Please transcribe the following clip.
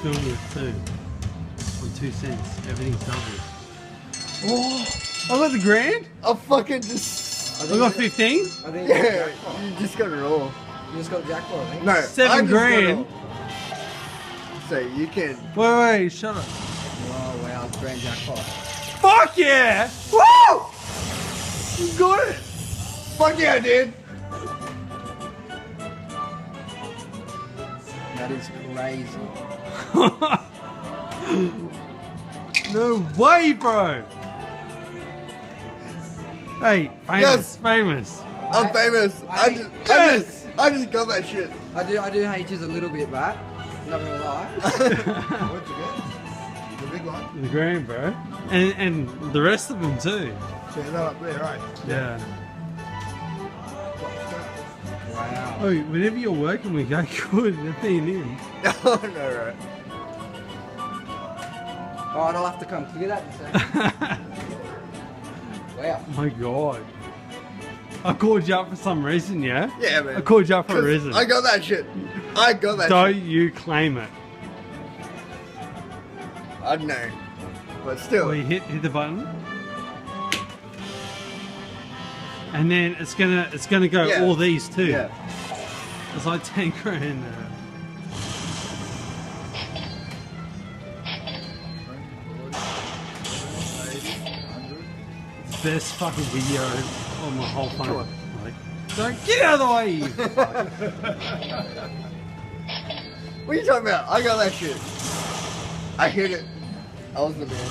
Film with 2 on 2 cents. Everything's doubled. Oh, I got the grand. I fucking just. I got 15. I think Yeah, you just got it all. you just got jackpot, I think. No, 7 I just got grand. it all. So you can. Wait, shut up. Oh wow, grand jackpot. Fuck yeah! Woo! You got it. Fuck yeah, dude. That is crazy. No way, bro. Hey, famous, Yes. famous. I'm famous. Yes. I just got that shit. I do hate you a little bit, Matt. Not gonna lie. What'd you get? The big one? The grand, bro. And the rest of them too. So that up there, right? Yeah. Wow. Oh, whenever you're working, we go good at being in. Oh no, right. Oh, I'll have to come clear that in a second. Wow. My God. I called you up for some reason, yeah? Yeah, man. I called you up for a 'Cause reason. I got that shit. I got that Don't shit. you claim it. I know. But still. Well, you hit the button. And then it's gonna go Yeah. all these too. Yeah. It's like 10 grand. It's the best fucking video on my whole phone. Come on. Like, don't get out of the way. You fuck. What are you talking about? I got that shit. I hit it. I was the man.